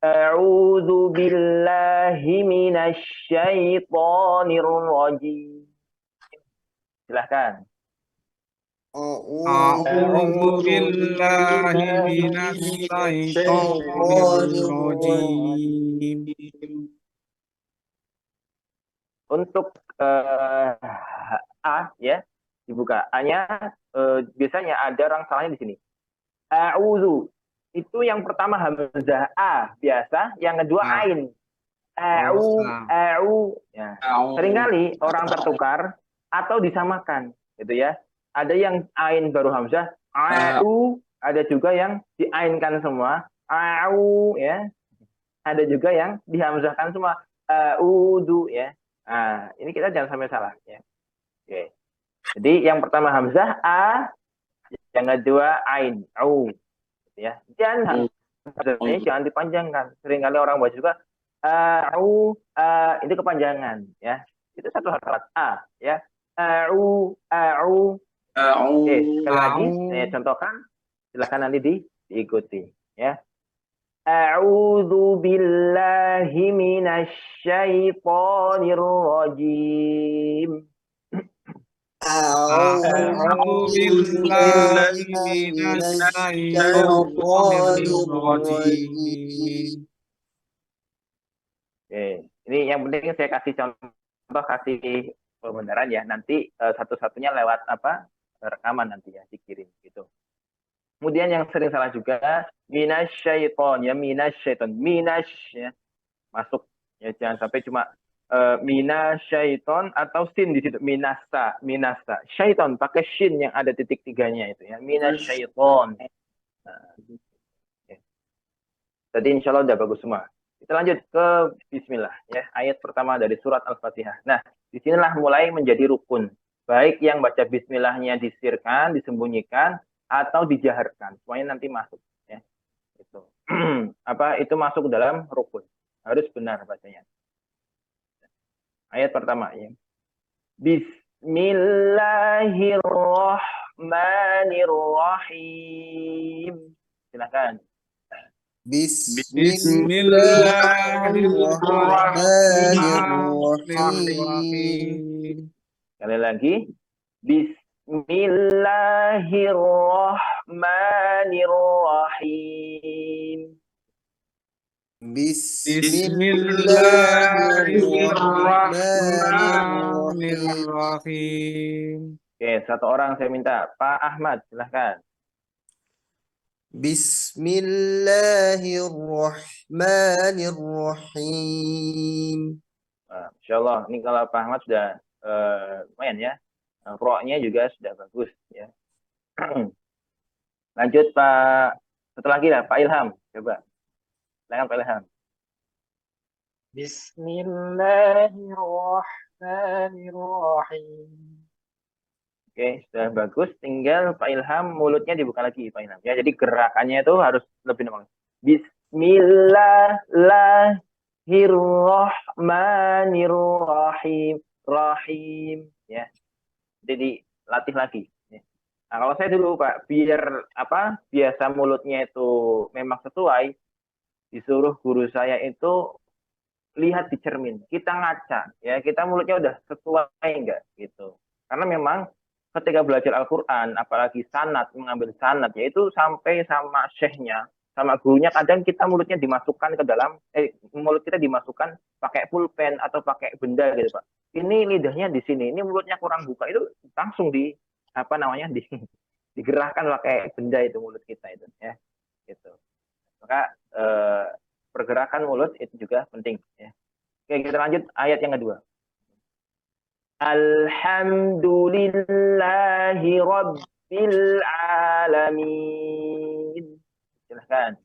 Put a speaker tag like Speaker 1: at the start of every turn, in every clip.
Speaker 1: A'udzu billahi minasyaitonir rajim. Silahkan.
Speaker 2: A'udzu billahi minasyaitonir rajim.
Speaker 1: Untuk A ya, dibuka. A-nya biasanya ada orang salahnya di sini. A'udzu. Itu yang pertama hamzah A biasa, yang kedua ain. A'u. Ya. Seringkali orang tertukar atau disamakan, gitu ya. Ada yang ain baru hamzah, a'u, ada juga yang diainkan semua, a'u ya. Ada juga yang dihamzahkan semua, a'udu ya. Nah, ini kita jangan sampai salah ya. Oke. Jadi yang pertama hamzah a, yang kedua ain, au ya. Dan hamzahnya jangan dipanjangkan. Seringkali orang baca juga au, itu kepanjangan ya. Itu satu harokat a ya. Au. Oke, sekali lagi saya contohkan. Silakan nanti diikuti ya. A'udzu billahi minasyaitonir rajim.
Speaker 2: A'udzu billahi minasyaitonir rajim.
Speaker 1: Oke, ini yang penting saya kasih contoh, kasih pembenaran ya. Nanti satu-satunya lewat apa? Rekaman nanti ya dikirim gitu. Kemudian yang sering salah juga minasyaiton ya, minasyaiton, ya. Masuk ya, jangan sampai cuma minasyaiton atau sin di situ, minasa. Syaiton pakai shin yang ada titik tiganya itu ya, minasyaiton. Nah, ya. Tadi insya Allah udah bagus semua. Kita lanjut ke Bismillah ya, ayat pertama dari surat Al-Fatihah. Nah, disinilah mulai menjadi rukun. Baik yang baca Bismillahnya disirkan, disembunyikan, atau dijaharkan, semuanya nanti masuk ya. Itu apa itu masuk dalam rukun, harus benar bacanya. Ayat pertama ya. Bismillahirrahmanirrahim. Silakan.
Speaker 2: Bismillahirrahmanirrahim.
Speaker 1: Sekali lagi. Bismillahirrahmanirrahim.
Speaker 2: Bismillahirrahmanirrahim.
Speaker 1: Oke, satu orang saya minta. Pak Ahmad, silahkan.
Speaker 3: Bismillahirrahmanirrahim.
Speaker 1: Insya Allah, ini kalau Pak Ahmad sudah lumayan ya. Pro-nya juga sudah bagus ya. Lanjut Pak, satu lagi lah Pak Ilham, coba. Silakan Pak Ilham.
Speaker 4: Bismillahirrahmanirrahim.
Speaker 1: Oke, sudah bagus. Tinggal Pak Ilham mulutnya dibuka lagi Pak Ilham. Ya, jadi gerakannya itu harus lebih normal. Bismillahirrahmanirrahim. Rahim. Ya, jadi latih lagi. Nah, kalau saya dulu Pak, biar apa biasa mulutnya itu memang sesuai, disuruh guru saya itu lihat di cermin. Kita ngaca, ya kita mulutnya udah sesuai enggak gitu. Karena memang ketika belajar Al-Quran, apalagi sanad, mengambil sanad, yaitu sampai sama syekhnya, sama gurunya, kadang kita mulutnya dimasukkan ke dalam, mulut kita dimasukkan pakai pulpen atau pakai benda gitu Pak. Ini lidahnya di sini, ini mulutnya kurang buka, itu langsung di apa namanya digerahkan pakai benda itu mulut kita itu ya gitu. Maka pergerakan mulut itu juga penting ya. Oke, kita lanjut ayat yang kedua. Alhamdulillahi rabbil alamin. Silahkan.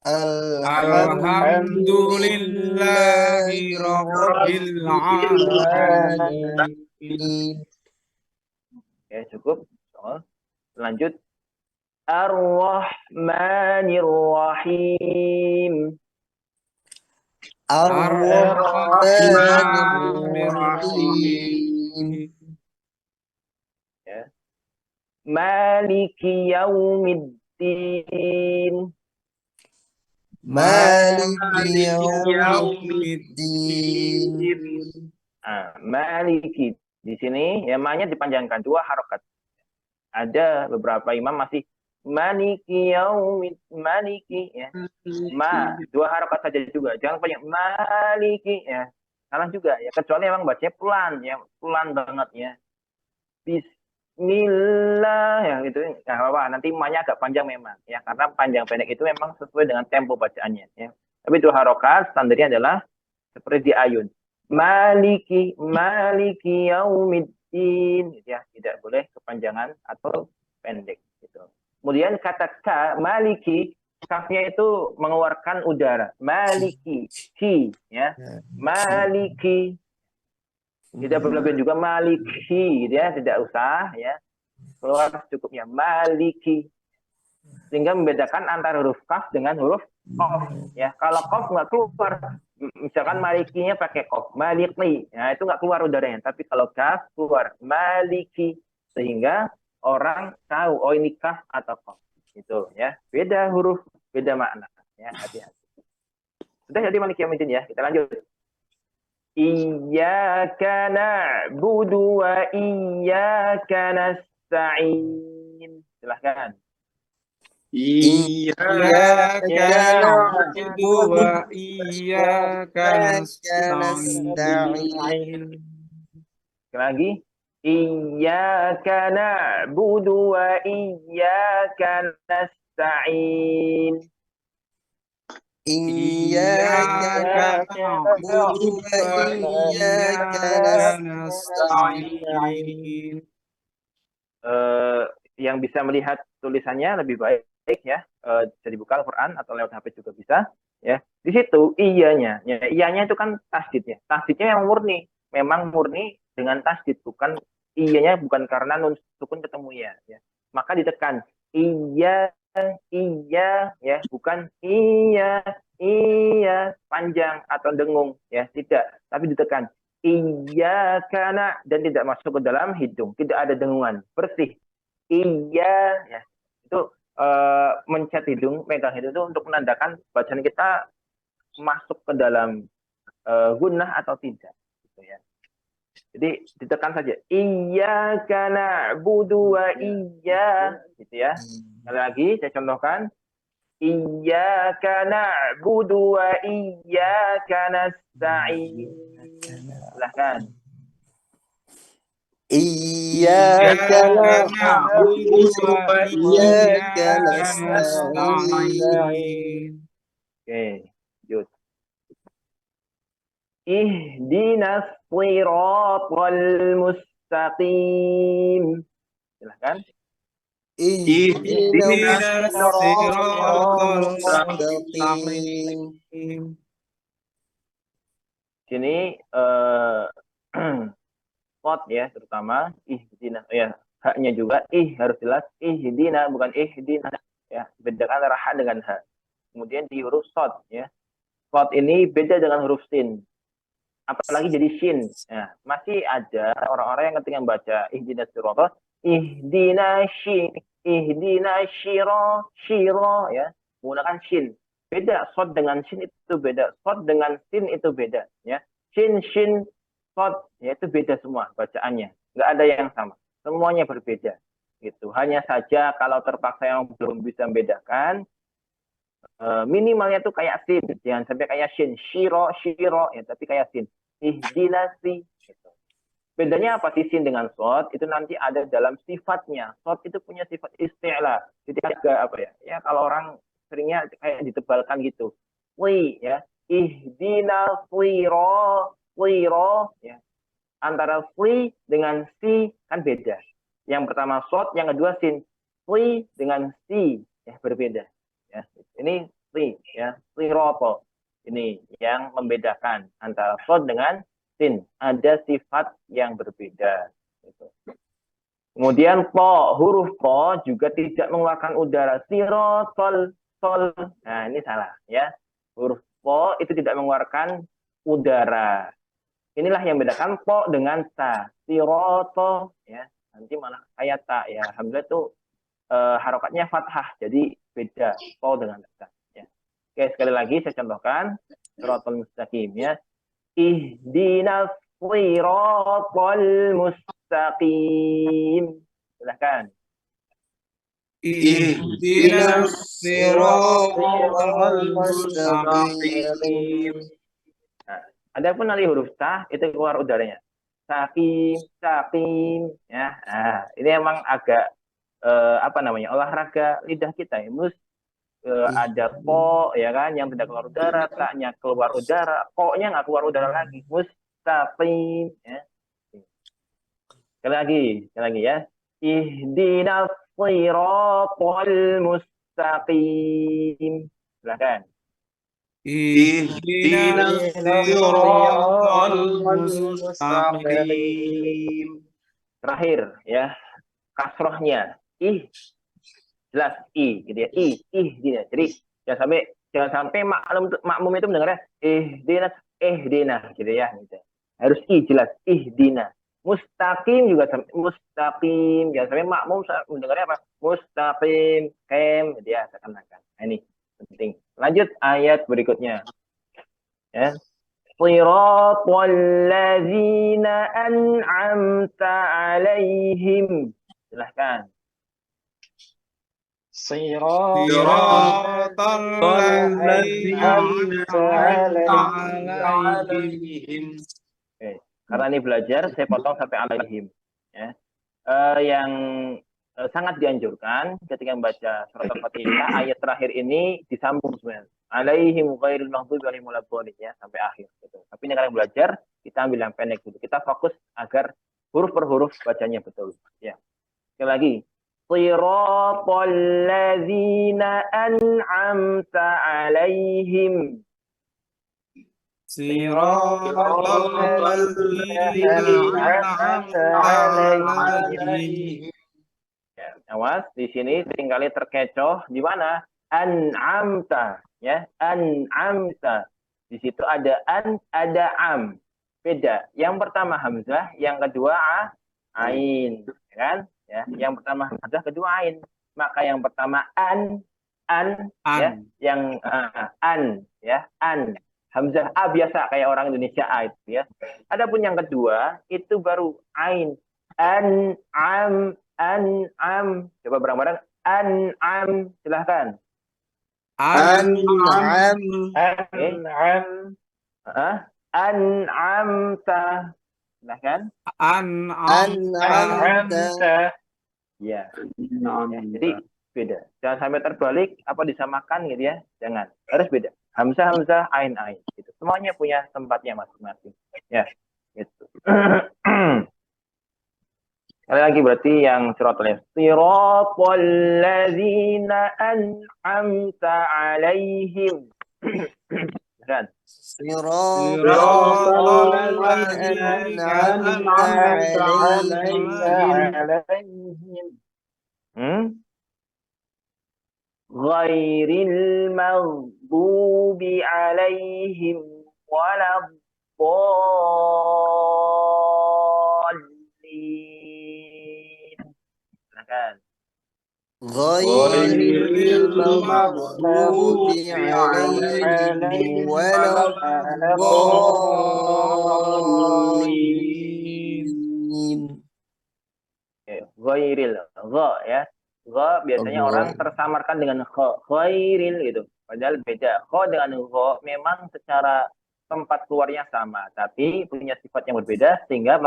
Speaker 2: Alhamdulillahi rabbil alamin.
Speaker 1: Oke, cukup. Lanjut. Ar-Rahmanir-Rahim.
Speaker 2: Ar-Rahmanir-Rahim.
Speaker 1: Ya. Maliki yaumiddin.
Speaker 3: Maliki
Speaker 2: Yaumiddin.
Speaker 3: yaumiddin.
Speaker 1: Maliki. Di sini ya ma-nya dipanjangkan 2 harokat. Ada beberapa imam masih maliki maliki ya. Ma 2 harokat saja juga. Jangan panjang maliki ya. Salah juga ya. Kecuali memang bacanya pelan ya, pelan banget ya. Bismillah ya gitu. Nah, apa nanti ma-nya agak panjang memang ya, karena panjang pendek itu memang sesuai dengan tempo bacaannya ya. Tapi 2 harokat standarnya adalah seperti di ayun. Maliki yaumiddin gitu ya, tidak boleh kepanjangan atau pendek gitu. Kemudian kata ka maliki, kafnya itu mengeluarkan udara. Maliki ya. Maliki tidak berlebihan juga maliki gitu ya, tidak usah ya. Keluar cukupnya maliki. Sehingga membedakan antara huruf kaf dengan huruf kof ya. Kalau kof nggak keluar, misalkan malikinya pakai kof, maliki, nah itu nggak keluar udaranya. Tapi kalau kaf keluar maliki, sehingga orang tahu oh ini kaf atau kof itu ya. Beda huruf, beda makna ya, hati-hati. Sudah jadi maliki yaumiddin ya, kita lanjut. Iyyaka na'budu wa iyyaka nasta'in. Silahkan.
Speaker 2: Iyyaka na'budu wa iyyaka nasta'in.
Speaker 1: Sekali lagi. Iyyaka na'budu wa iyyaka nasta'in.
Speaker 3: Iyyaka na'budu wa iyyaka
Speaker 2: nasta'in.
Speaker 1: Yang bisa melihat tulisannya lebih baik ya, bisa dibuka Al-Quran atau lewat HP juga bisa ya. Di situ iyanya ya, iyanya itu kan tasdidnya memang murni dengan tasdid, bukan iyanya bukan karena nun sukun ketemu ya. Maka ditekan iya ya, bukan iya panjang atau dengung ya, tidak, tapi ditekan iya karena dan tidak masuk ke dalam hidung, tidak ada dengungan, bersih. Iya ya, itu mencet hidung, megang hidung itu untuk menandakan bacaan kita masuk ke dalam gunnah atau tidak gitu ya. Jadi ditekan saja iyyaka na'budu wa iya gitu ya. Sekali lagi saya contohkan iyyaka na'budu wa iyyaka nasta'in. Silahkan.
Speaker 3: Iyyaka na'budu wa iyyaka nasta'in.
Speaker 1: Oke, lanjut. Ihdinas shiratal mustaqim. Silahkan.
Speaker 2: Ihdinas siratal
Speaker 3: mustaqim.
Speaker 1: Sini pot ya, terutama ihdina ya, haknya juga harus jelas ihdina bukan ihdina ya, bedakan antara ha dengan ha. Kemudian di huruf sod ya, sod ini beda dengan huruf sin, apalagi jadi shin ya. Masih ada orang-orang yang ketika baca ihdina siratal ihdina shiro ya, menggunakan shin. Beda sod dengan shin itu beda, sod dengan sin itu beda ya. Shin sod ya, itu beda semua bacaannya, nggak ada yang sama, semuanya berbeda gitu. Hanya saja kalau terpaksa yang belum bisa membedakan, minimalnya tuh kayak sin, jangan sampai kayak shin shiro ya, tapi kayak sin ihdinasi gitu. Bedanya apa sih sin dengan sod? Itu nanti ada dalam sifatnya. Sod itu punya sifat isti'la, jadi agak apa ya kalau orang seringnya kayak ditebalkan gitu, ya ihdina wiro ya. Antara fli dengan si kan beda. Yang pertama sod, yang kedua sin. Fli dengan si ya berbeda. Ya, ini fli ya, roto. Ini yang membedakan antara sod dengan sin. Ada sifat yang berbeda. Gitu. Kemudian po, huruf po juga tidak mengeluarkan udara. Sirotol, sol. Nah ini salah ya. Huruf po itu tidak mengeluarkan udara. Inilah yang bedakan po dengan ta. Siroto ya, nanti malah kayak ta ya. Alhamdulillah itu harokatnya fathah, jadi beda po dengan ta ya. Oke, sekali lagi saya contohkan shiratal mustaqim ya. Ihdinas shiratal mustaqim. Silahkan.
Speaker 2: Ihdinas siratal
Speaker 3: mustaqim.
Speaker 2: mustaqim.
Speaker 1: Nah, adapun nanti huruf ta itu keluar udaranya. Sakim, sakim ya. Nah, ini emang agak apa namanya? Olahraga lidah kita ya. Ada ko ya kan yang tidak keluar udara, taknya keluar udara, koknya nggak keluar udara lagi. Mustaqim ya. Sekali lagi ya. Ihdinas shiratal mustaqim. Silakan.
Speaker 2: Ihdinas siratal mustaqim.
Speaker 1: Terakhir ya, kasrohnya jelas gitu ya, dia. Jadi jangan sampai makmum itu mendengarnya dinas gitu ya, gitu. Harus jelas dina. Mustaqim juga mustaqim, jangan sampai makmum mendengarnya apa mustaqim gitu ya, seakan-akan. Nah, ini penting. Lanjut ayat berikutnya ya. Shiratal ladzina an'amta alaihim. Silahkan.
Speaker 2: Siratal ladzina an'amta alaihim.
Speaker 1: Karena ini belajar, saya potong sampai alaihim. Ya. Yang sangat dianjurkan ketika membaca surat Al-Fatihah, ayat terakhir ini disambung sebenarnya. Alaihim ghairil maghdubi alaihim waladdallin ya sampai akhir gitu. Tapi ini kalian belajar, kita ambil yang pendek dulu. Kita fokus agar huruf per huruf bacanya betul ya. Sekali lagi. Shiratal ladzina an'amta alaihim.
Speaker 2: Siratal ladzina an'amta alaihim.
Speaker 1: Awas, di sini seringkali terkecoh di mana? An'amta, ya, an'amta. Di situ ada ada am. Beda. Yang pertama hamzah, yang kedua ain, kan? Ya, yang pertama hamzah, kedua ain. Maka yang pertama an, ya, yang an, ya, an. Hamzah a biasa kayak orang Indonesia a itu ya. Adapun yang kedua itu baru ain. An'am. Coba bareng-bareng. An'am. Silahkan.
Speaker 3: An'am.
Speaker 1: An'amta. Silahkan.
Speaker 3: An'amta.
Speaker 1: Ya. Jadi beda. Jangan sampai terbalik apa disamakan gitu ya. Jangan. Harus beda. Hamzah, ain. Gitu. Semuanya punya tempatnya masing-masing. Ya. Gitu. Sekali lagi berarti yang siratal ladzina an'amta alaihim. Kan?
Speaker 3: Siratal ladzina an'amta alaihim.
Speaker 1: Ghairil maghdubi alaihim waladdallin. Silakan.
Speaker 3: Ghairil maghdubi alaihim waladdallin.
Speaker 1: Ghairil, ya. Gha biasanya orang tersamarkan dengan ghairil gitu. Padahal beda. Gha dengan gha memang secara tempat keluarnya sama, tapi punya sifat yang berbeda sehingga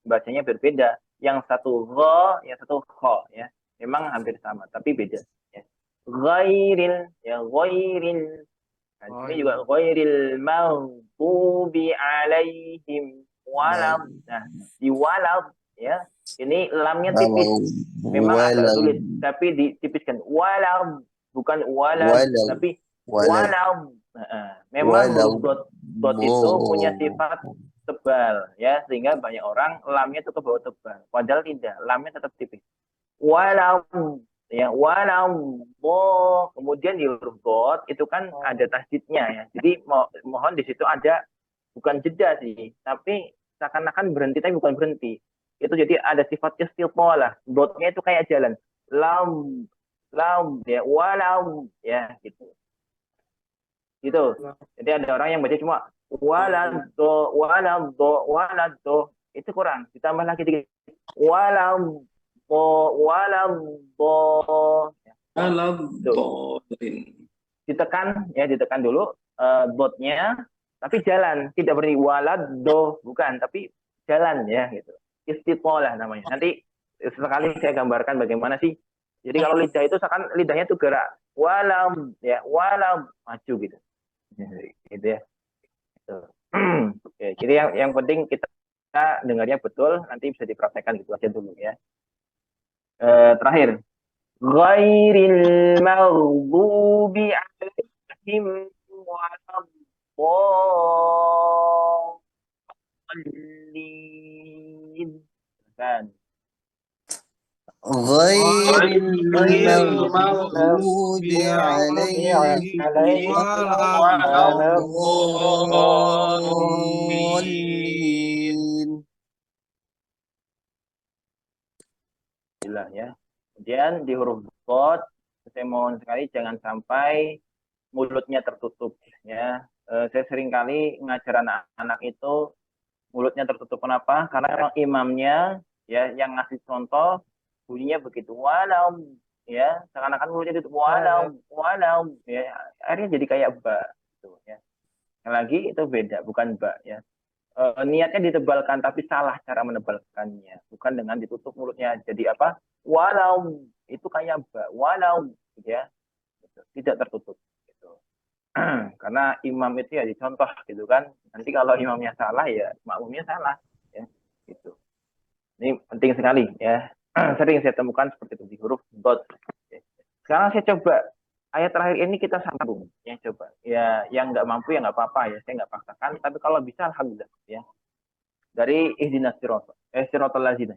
Speaker 1: bacanya berbeda. Yang satu gha, yang satu kha ya. Memang hampir sama, tapi beda ya. Ghairil, ya ghairil. Nah, ini juga ghairil maghdubi alaihim walad. Nah, di walad ya. Ini lamnya tipis. Memang agak sulit, tapi ditipiskan. Walad, bukan walad, tapi walad. Memang huruf dot itu punya sifat tebal ya, sehingga banyak orang lamnya itu ke bawah tebal. Padahal tidak, lamnya tetap tipis. Walad ya, walad. Kemudian di huruf dot itu kan ada tasdidnya ya. Jadi mohon di situ ada bukan jeda sih, tapi seakan-akan berhenti tapi bukan berhenti. Itu jadi ada sifat istiqalah. Dotnya itu kayak jalan. Lam ya, walau ya gitu. Gitu. Jadi ada orang yang baca cuma walado, walado, walado. Itu kurang. Ditambah lagi dikit. Walado, walado.
Speaker 2: Aladhdallin.
Speaker 1: Ditekan ya, ditekan dulu dotnya, tapi jalan, tidak berarti walado, bukan, tapi jalan ya gitu. Istiqolah namanya. Nanti sekali saya gambarkan bagaimana sih. Jadi kalau lidah itu seakan lidahnya itu gerak, walam ya, walam maju gitu. Gitu ya. Gitu. Oke, jadi yang penting kita dengarnya betul, nanti bisa dipraktekkan gitu aja dulu ya. Terakhir, ghairil maghdubi alaihim waladdallin. Kan.
Speaker 3: غير
Speaker 2: غير
Speaker 3: المغضوب عليهم ولا الضالين.
Speaker 1: Gila ya. Kemudian di huruf dot, saya mohon sekali jangan sampai mulutnya tertutup ya. Saya sering kali ngajar anak-anak itu mulutnya tertutup. Kenapa? Karena imamnya ya yang ngasih contoh bunyinya begitu walau ya, seakan-akan mulutnya tutup walau ya, akhirnya jadi kayak ba gitu ya. Yang lagi itu beda, bukan ba ya. Niatnya ditebalkan tapi salah cara menebalkannya, bukan dengan ditutup mulutnya jadi apa walau, itu kayak ba walau gitu ya, gitu. Tidak tertutup gitu. Karena imam itu ya dicontoh gitu kan, nanti kalau imamnya salah ya makmumnya salah ya gitu. Ini penting sekali ya. Sering saya temukan seperti itu di huruf dot. Sekarang saya coba ayat terakhir ini kita sambung ya, coba ya, yang nggak mampu ya nggak apa-apa ya, saya nggak paksakan, tapi kalau bisa alhamdulillah ya. Dari ihdinas siratal ladzina,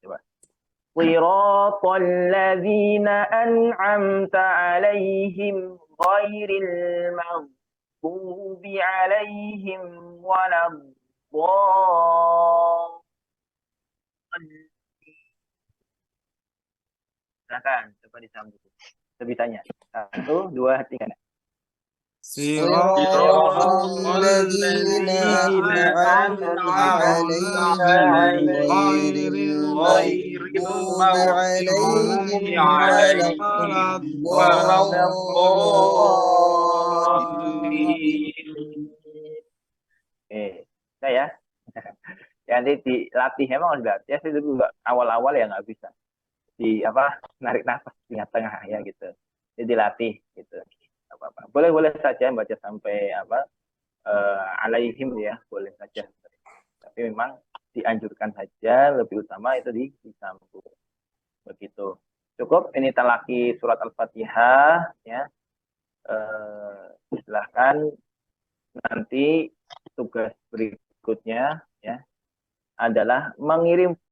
Speaker 1: coba siratal ladzina an'amta alaihim ghairil maghdubi alaihim waladdallin. Silakan, coba disambung. Sebisanya. 1, 2, 3.
Speaker 3: صراط الذين أنعمت عليهم غير المغضوب عليهم ولا الضالين.
Speaker 1: Saya ya. Ya nanti dilatih, emang harus dilatih. Ya saya juga awal-awal ya nggak bisa. Di apa, narik nafas di tengah ya gitu. Jadi dilatih gitu. Apa-apa. Boleh saja baca sampai apa alaihim ya, boleh saja. Tapi memang dianjurkan saja, lebih utama itu disambung. Begitu. Cukup ini talaki surat Al-Fatihah ya. Silahkan nanti tugas berikutnya ya adalah mengirim